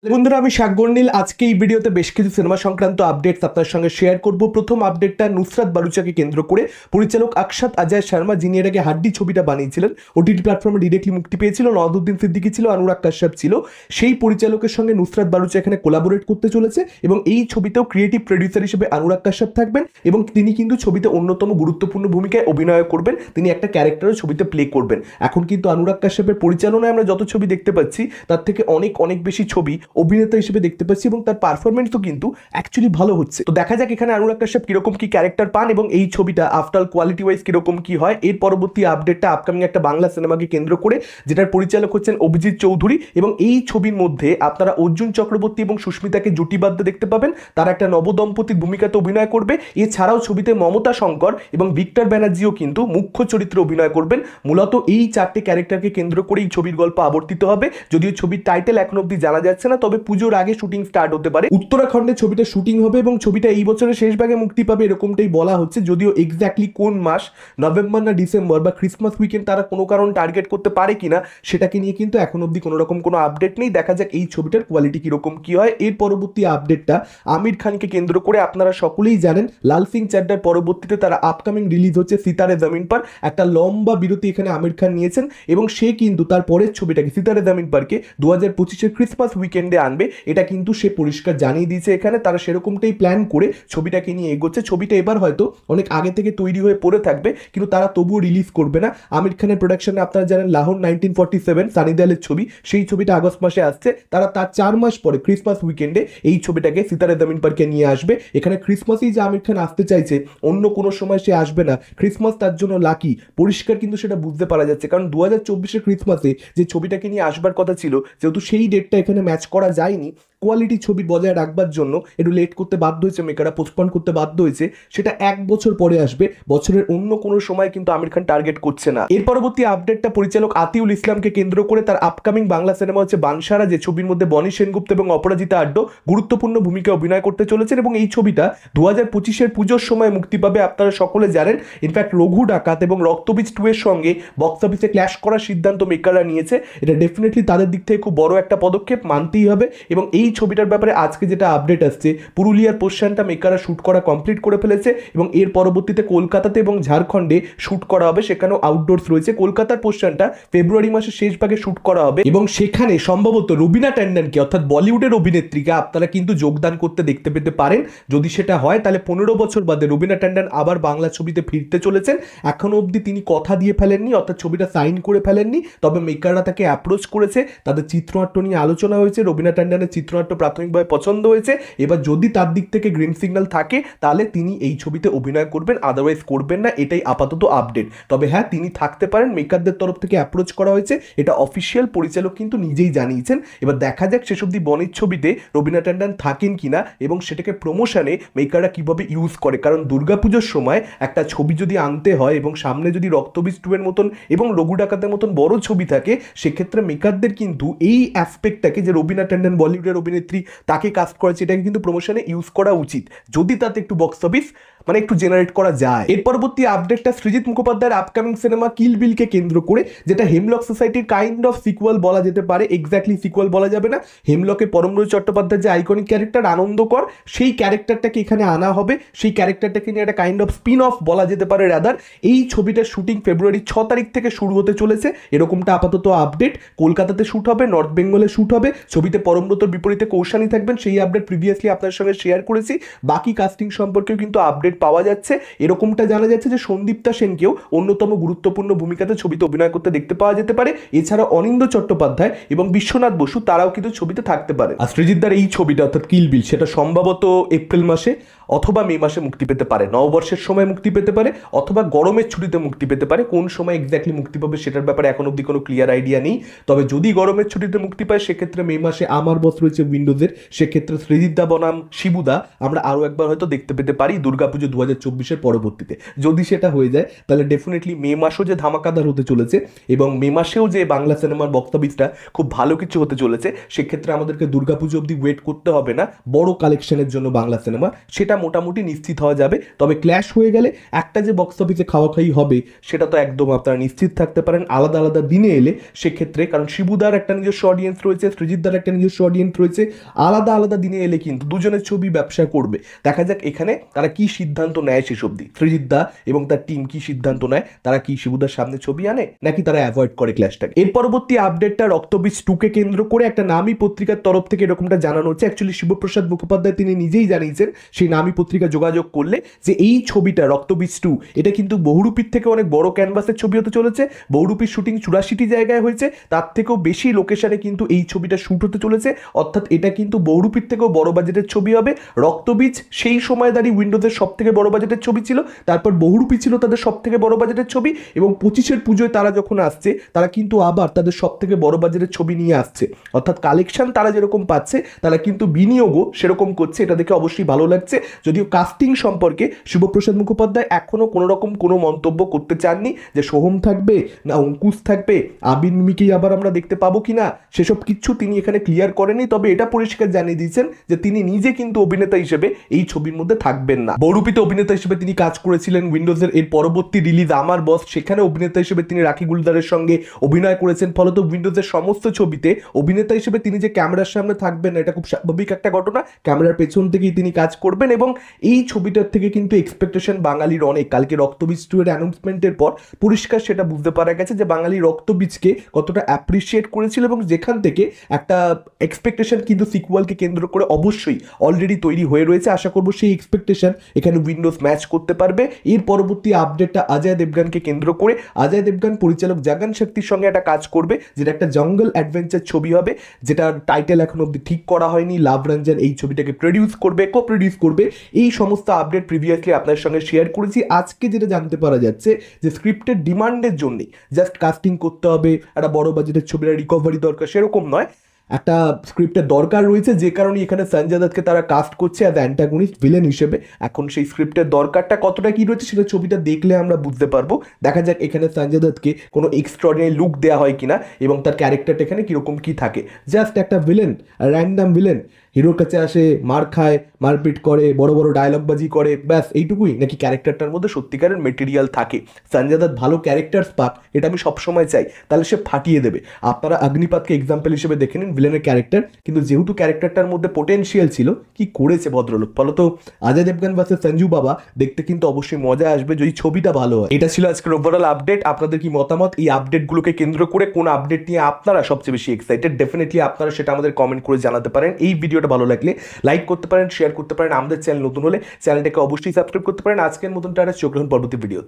বন্ধুরা আমি শাকগর্নীল আজকে এই ভিডিওতে বেশ কিছু সিনেমা সংক্রান্ত আপডেটস আপনার সঙ্গে শেয়ার করব। প্রথম আপডেটটা নুসরাত বালুচাকে কেন্দ্র করে পরিচালক আকশাত অজয় শর্মা, যিনি এর আগে হাড্ডি ছবিটা বানিয়েছিলেন, ওটিটি প্ল্যাটফর্মে ডিরেক্টলি মুক্তি পেয়েছিল, নওয়াজুদ্দিন সিদ্দিকী ছিল, অনুরাগ কাশ্যপ ছিল, সেই পরিচালকের সঙ্গে নুসরাত বালুচা এখানে কোলাবোরেট করতে চলেছে এবং এই ছবিতেও ক্রিয়েটিভ প্রডিউসার হিসেবে অনুরাগ কাশ্যপ থাকবেন এবং তিনি কিন্তু ছবিতে অন্যতম গুরুত্বপূর্ণ ভূমিকায় অভিনয় করবেন, তিনি একটা ক্যারেক্টারও ছবিতে প্লে করবেন। এখন কিন্তু অনুরাগ কাশ্যপের পরিচালনায় আমরা যত ছবি দেখতে পাচ্ছি তার থেকে অনেক অনেক বেশি ছবি অভিনেতা হিসেবে দেখতে পাচ্ছি এবং তার পারফরমেন্সও কিন্তু অ্যাকচুয়ালি ভালো হচ্ছে। তো দেখা যাক এখানে অনুরাগ কাশ্যপ কিরকম কি ক্যারেক্টার পান এবং এই ছবিটা আফটার কোয়ালিটি ওয়াইজ কিরকম কি হয়। এর পরবর্তী আপডেটটা আপকামিং একটা বাংলা সিনেমাকে কেন্দ্র করে, যেটার পরিচালক হচ্ছেন অভিজিৎ চৌধুরী এবং এই ছবির মধ্যে আপনারা অর্জুন চক্রবর্তী এবং সুস্মিতাকে জুটিবাদ্য দেখতে পাবেন, তারা একটা নবদম্পতির ভূমিকাতে অভিনয় করবে। এছাড়াও ছবিতে মমতা শঙ্কর এবং ভিক্টর ব্যানার্জিও কিন্তু মুখ্য চরিত্রে অভিনয় করবেন। মূলত এই চারটে ক্যারেক্টারকে কেন্দ্র করে এই ছবির গল্প আবর্তিত হবে। যদিও ছবির টাইটেল এখন অব্দি জানা যাচ্ছে না, তবে পুজোর আগে শুটিং স্টার্ট হতে পারে। উত্তরাখণ্ডে ছবিটা শুটিং হবে এবং ছবিটা এই বছরের শেষ ভাগে মুক্তি পাবে এরকমটাই বলা হচ্ছে। যদিও এক্স্যাক্টলি কোন মাস, নভেম্বর না ডিসেম্বর বা ক্রিসমাস উইকেন্ড তারা কোনো কারণ টার্গেট করতে পারে কিনা সেটাকে নিয়ে কিন্তু এখন অব্দি কোনো রকম কোনো আপডেট নেই। দেখা যাক এই ছবিটার কোয়ালিটি কিরকম কি হয়। এর পরবর্তী আপডেটটা আমির খানকে কেন্দ্র করে, আপনারা সকলেই জানেন লাল সিং চাড্ডার পরবর্তীতে তারা আপকামিং রিলিজ হচ্ছে সিতারে জমিন পার, একটা লম্বা বিরতি এখানে আমির খান নিয়েছেন এবং সে কিন্তু তার পরের ছবিটাকে সিতারে জমিন পারকে 2025-এর ক্রিসমাস উইকেন্ডে আনবে, এটা কিন্তু সে পরিষ্কার জানিয়ে দিয়েছে। এখানে তারা সেরকমটাই প্ল্যান করে ছবিটাকে নিয়ে এগোচ্ছে। ছবিটা এবার হয়তো অনেক আগে থেকে তৈরি হয়ে পড়ে থাকবে কিন্তু তারা তবুও রিলিজ করবে না। আমির খানের প্রোডাকশনে আপনারা জানেন লাহোর 1947 সানি দেওয়ালের ছবি, সেই ছবিটা আগস্ট মাসে আসছে। তারা তার 4 মাস পরে ক্রিসমাস উইকেন্ডে এই ছবিটাকে সিতারে জমিন পারকে নিয়ে আসবে। এখানে ক্রিসমাসেই যে আমির খান আসতে চাইছে, অন্য কোনো সময় সে আসবে না, ক্রিসমাস তার জন্য লাকি, পরিষ্কার কিন্তু সেটা বুঝতে পারা যাচ্ছে। কারণ 2024-এর ক্রিসমাসে যে ছবিটাকে নিয়ে আসবার কথা ছিল, যেহেতু সেই ডেটটা এখানে ম্যাচ করা যায়নি, কোয়ালিটি ছবি বজায় রাখবার জন্য একটু লেট করতে বাধ্য হয়েছে মেকাররা, পোস্টপন করতে বাধ্য হয়েছে। সেটা 1 বছর পরে আসবে, বছরের অন্য কোনো সময় কিন্তু আমির খান টার্গেট করছে না। এর পরবর্তী আপডেটটা পরিচালক আতিউল ইসলামকে কেন্দ্র করে, তার আপকামিং বাংলা সিনেমা হচ্ছে বানসারা, যে ছবির মধ্যে বনি সেনগুপ্ত এবং অপরাজিতা আড্ড গুরুত্বপূর্ণ ভূমিকা অভিনয় করতে চলেছেন এবং এই ছবিটা 2025-এর পুজোর সময় মুক্তি পাবে। আপনারা সকলে জানেন ইনফ্যাক্ট রঘু ডাকাত এবং রক্তবীজ 2 এর সঙ্গে বক্স অফিসে ক্ল্যাশ করার সিদ্ধান্ত মেকাররা নিয়েছে। এটা ডেফিনেটলি তাদের দিক থেকে খুব বড় একটা পদক্ষেপ, মানতেই হবে। এবং এই ছবিটার ব্যাপারে আজকে যেটা আপডেট আসছে, পুরুলিয়ার পোর্শনটা মেকাররা শ্যুট করা কমপ্লিট করে ফেলেছে এবং এর পরবর্তীতে কলকাতাতে এবং ঝাড়খণ্ডে শ্যুট করা হবে, সেখানেও আউটডোরস রয়েছে। কলকাতার পোর্শনটা ফেব্রুয়ারি মাসের শেষ ভাগে শ্যুট করা হবে এবং সেখানে সম্ভবত রবিনা ট্যান্ডনকে, অর্থাৎ বলিউডের অভিনেত্রীকে আপনারা কিন্তু যোগদান করতে দেখতে পেতে পারেন। যদি সেটা হয় তাহলে 15 বছর বাদে রবিনা ট্যান্ডন আবার বাংলা ছবিতে ফিরতে চলেছেন। এখনো অবধি তিনি কথা দিয়ে ফেলেননি, অর্থাৎ ছবিটা সাইন করে ফেলেননি, তবে মেকাররা তাকে অ্যাপ্রোচ করেছে, তাদের চিত্রনাট্য নিয়ে আলোচনা হয়েছে, রবিনা ট্যান্ডনের চিত্রনাট্য প্রাথমিকভাবে পছন্দ হয়েছে। এবার যদি তার দিক থেকে গ্রিন সিগন্যাল থাকে তাহলে তিনি এই ছবিতে অভিনয় করবেন, আদারওয়াইজ করবেন না, এটাই আপাতত আপডেট। তবে হ্যাঁ, তিনি থাকতে পারেন, মেকারদের তরফ থেকে অ্যাপ্রোচ করা হয়েছে, এটা অফিসিয়াল, পরিচালক কিন্তু নিজেই জানিয়েছেন। এবার দেখা যাক শেষ অবধি বনির ছবিতে রবিনা ট্যান্ডন থাকেন কিনা এবং সেটাকে প্রমোশনে মেকাররা কিভাবে ইউজ করে। কারণ দুর্গাপুজোর সময় একটা ছবি যদি আনতে হয় এবং সামনে যদি রক্তবীজ 2 এর মতন এবং রঘু ডাকাতের মতন বড় ছবি থাকে, সেক্ষেত্রে মেকারদের কিন্তু এই অ্যাসপেক্টটাকে, যে রবিনা ট্যান্ডন বলিউডের অভিনেত্রী তাকে কাস্ট করেছে, এটাকে কিন্তু প্রমোশনে ইউজ করা উচিত, যদি তাতে একটু বক্স অফিস মানে একটু জেনারেট করা যায়। এর পরবর্তী আপডেটটা সৃজিত মুখোপাধ্যায়ের আপকামিং সিনেমা কিল বিলকে কেন্দ্র করে, যেটা হেমলক সোসাইটির কাইন্ড অফ সিকুয়াল বলা যেতে পারে, এক্স্যাক্টলি সিকুয়াল বলা যাবে না। হেমলকে পরমব্রত চট্টোপাধ্যায়ের যে আইকনিক ক্যারেক্টার আনন্দকর, সেই ক্যারেক্টারটাকে এখানে আনা হবে, সেই ক্যারেক্টারটাকে নিয়ে একটা কাইন্ড অফ স্পিন অফ বলা যেতে পারে রাদার। এই ছবিটার শুটিং ফেব্রুয়ারি 6 তারিখ থেকে শুরু হতে চলেছে, এরকমটা আপাতত আপডেট। কলকাতাতে শ্যুট হবে, নর্থ বেঙ্গলে শ্যুট হবে, ছবিতে পরমব্রতর বিপরীতে কৌশানী থাকবেন, সেই আপডেট প্রিভিয়াসলি আপনার সঙ্গে শেয়ার করেছি। বাকি কাস্টিং সম্পর্কেও কিন্তু আপডেট পাওয়া যাচ্ছে, এরকমটা জানা যাচ্ছে যে সন্দীপ্তা সেনকেও অন্যতম গুরুত্বপূর্ণ ভূমিকাতে ছবিতে অভিনয় করতে দেখতে পাওয়া যেতে পারে। এছাড়া অনিন্দ্য চট্টোপাধ্যায় এবং বিশ্বনাথ বসু তারাও কিন্তু ছবিতে থাকতে পারে। আর সৃজিতদার এই ছবিটা অর্থাৎ কিল বিল, সেটা সম্ভবত এপ্রিল মাসে অথবা মে মাসে মুক্তি পেতে পারে, নববর্ষের সময় মুক্তি পেতে পারে অথবা গরমের ছুটিতে মুক্তি পেতে পারে। কোন সময় এক্স্যাক্টলি মুক্তি পাবে সেটার ব্যাপারে এখন অব্দি কোনো ক্লিয়ার আইডিয়া নেই। তবে যদি গরমের ছুটিতে মুক্তি পায় সেক্ষেত্রে মে মাসে আমার বস রয়েছে উইন্ডোজের, সেক্ষেত্রে সৃজিতদা বনাম শিবুদা আমরা আরও একবার হয়তো দেখতে পেতে পারি দুর্গাপুজো দুর্গাপুজো 2024-এর পরবর্তীতে। যদি সেটা হয়ে যায় তাহলে ডেফিনেটলি মে মাসও যে ধামাকাদার হতে চলেছে এবং মে মাসেও যে বাংলা সিনেমার বক্স অফিসটা খুব ভালো কিছু হতে চলেছে, সেক্ষেত্রে আমাদেরকে দুর্গাপুজো অবধি ওয়েট করতে হবে না বড় কালেকশনের জন্য বাংলা সিনেমা, সেটা মোটামুটি নিশ্চিত হওয়া যাবে। তবে ক্ল্যাশ হয়ে গেলে একটা যে বক্স অফিসে খাওয়াখাই হবে সেটা তো একদম আপনারা নিশ্চিত থাকতে পারেন আলাদা আলাদা দিনে এলে। সেক্ষেত্রে কারণ শিবুদার একটা নিজস্ব অডিয়েন্স রয়েছে, সৃজিতদার একটা নিজস্ব অডিয়েন্স রয়েছে, আলাদা আলাদা দিনে এলে কিন্তু দুজনের ছবি ব্যবসা করবে। দেখা যাক এখানে তারা কি সিদ্ধান্ত নেয় শেষ অবধি, সৃজিতদা এবং তার টিম কি সিদ্ধান্ত নেয়, তারা কি শিবুদার সামনে ছবি আনে নাকি তারা অ্যাভয়েড করে ক্ল্যাশটাকে। এর পরবর্তী আপডেটটা রক্তবীজ 2-কে কেন্দ্র করে একটা নামী পত্রিকার তরফ থেকে এরকমটা জানানো হচ্ছে। অ্যাকচুয়ালি শিবপ্রসাদ মুখোপাধ্যায় তিনি নিজেই জানিয়েছেন সেই নামী পত্রিকা যোগাযোগ করলে যে এই ছবিটা রক্তবীজ 2 এটা কিন্তু বহুরূপীর থেকে অনেক বড় ক্যানভাসের ছবি হতে চলেছে। বহুরূপীর শুটিং 84টি জায়গায় হয়েছে, তার থেকেও বেশি লোকেশনে কিন্তু এই ছবিটা শুট হতে চলেছে, অর্থাৎ এটা কিন্তু বহুরূপীর থেকেও বড় বাজেটের ছবি হবে। রক্তবীজ সেই সময় দাঁড়িয়ে উইন্ডোজের সব থেকে বড় বাজেটের ছবি ছিল, তারপর বহুরূপী ছিল তাদের সব থেকে বড় বাজেটের ছবি, এবং 25-এর পুজোয় তারা যখন আসছে তারা কিন্তু আবার তাদের সব থেকে বড় বাজেটের ছবি নিয়ে আসছে। অর্থাৎ কালেকশন তারা যেরকম পাচ্ছে তারা কিন্তু বিনিয়োগও সেরকম করছে, এটা দেখে অবশ্যই ভালো লাগছে। যদিও কাস্টিং সম্পর্কে শিবপ্রসাদ মুখোপাধ্যায় এখনো কোনো রকম কোনো মন্তব্য করতে চাননি যে সোহম থাকবে না অঙ্কুশ থাকবে, আবির মিমিকেই আবার আমরা দেখতে পাবো কিনা, সেসব কিছু তিনি এখানে ক্লিয়ার করেনি। তবে এটা পরিষ্কার জানিয়ে দিয়েছেন যে তিনি নিজে কিন্তু অভিনেতা হিসেবে এই ছবির মধ্যে থাকবেন না। বহুরূপীতে অভিনেতা হিসেবে তিনি কাজ করেছিলেন, উইন্ডোজের এর পরবর্তী রিলিজ আমার বস সেখানে অভিনেতা হিসেবে তিনি রাখি গুলদারের সঙ্গে অভিনয় করেছেন। ফলত উইন্ডোজের সমস্ত ছবিতে অভিনেতা হিসেবে তিনি যে ক্যামেরার সামনে থাকবেন না এটা খুব স্বাভাবিক একটা ঘটনা, ক্যামেরার পেছন থেকেই তিনি কাজ করবেন। এবং এই ছবিটার থেকে কিন্তু এক্সপেকটেশন বাঙালির অনেক। কালকে রক্তবীজ 2 এর অ্যানাউন্সমেন্টের পর পরিষ্কার সেটা বুঝতে পারা গেছে যে বাঙালি রক্তবীজকে কতটা অ্যাপ্রিসিয়েট করেছিল এবং যেখান থেকে একটা এক্সপেকটেশন কিন্তু সিকুয়ালকে কেন্দ্র করে অবশ্যই অলরেডি তৈরি হয়ে রয়েছে। আশা করব সেই এক্সপেকটেশন এখানে উইন্ডোজ ম্যাচ করতে পারবে। এর পরবর্তী আপডেটটা অজয় দেবগানকে কেন্দ্র করে। অজয় দেবগান পরিচালক জাগান শক্তির সঙ্গে একটা কাজ করবে যেটা একটা জঙ্গল অ্যাডভেঞ্চার ছবি হবে, যেটার টাইটেল এখন অব্দি ঠিক করা হয়নি। লাভ রঞ্জন এই ছবিটাকে প্রডিউস করবে, কো প্রডিউস করবে। এই সমস্ত আপডেট প্রিভিয়াসলি আপনার সঙ্গে শেয়ার করেছি। আজকে যেটা জানতে পারা যাচ্ছে যে স্ক্রিপ্টের ডিমান্ডের জন্য জাস্ট কাস্টিং করতে হবে, একটা বড় বাজেটের ছবির রিকভারি দরকার সেরকম নয়, একটা স্ক্রিপ্টের দরকার রয়েছে, যে কারণে এখানে সঞ্জয় দত্তকে তারা কাস্ট করছে অ্যাজ অ্যান্টাগনিস্ট ভিলেন হিসেবে। এখন সেই স্ক্রিপ্টের দরকারটা কতটা কি রয়েছে সেটা ছবিটা দেখলে আমরা বুঝতে পারবো। দেখা যাক এখানে সঞ্জয় দত্তকে কোনো এক্সট্রাঅর্ডিনারি লুক দেওয়া হয় কিনা এবং তার ক্যারেক্টারটা এখানে কীরকম কী থাকে। জাস্ট একটা ভিলেন, র্যান্ডাম ভিলেন, হিরোর কাছে আসে, মার খায়, মারপিট করে, বড় বড় ডায়লগবাজি করে, ব্যাস এইটুকুই, নাকি ক্যারেক্টারটার মধ্যে সত্যিকারের মেটেরিয়াল থাকে। সঞ্জয় দত্ত ভালো ক্যারেক্টার্স পাক, এটা আমি সবসময় চাই, তাহলে সে ফাটিয়ে দেবে। আপনারা অগ্নিপাতকে এক্সাম্পল হিসেবে দেখে নিন, ভিলেনের ক্যারেক্টার, কিন্তু যেহেতু ক্যারেক্টারটার মধ্যে পোটেনশিয়াল ছিল, কি করেছে ভদ্রলোক। ফলত অজয় দেবগন ভার্সেস সঞ্জু বাবা দেখতে কিন্তু অবশ্যই মজা আসবে যদি ছবিটা ভালো হয়। এটা ছিল আজকের ওভারঅল আপডেট। আপনাদের কি মতামত এই আপডেটগুলোকে কেন্দ্র করে? কোন আপডেট নিয়ে আপনারা সবচেয়ে বেশি এক্সাইটেড? ডেফিনেটলি আপনারা সেটা আমাদের কমেন্ট করে জানাতে পারেন। এই ভিডিওটা ভালো লাগলে লাইক করতে পারেন, শেয়ার করতে পারেন। আমাদের চ্যানেল নতুন হলে চ্যানেলটাকে অবশ্যই সাবস্ক্রাইব করতে পারেন। আজকের মতন টাটা, চোখ রাখুন পরবর্তী ভিডিও।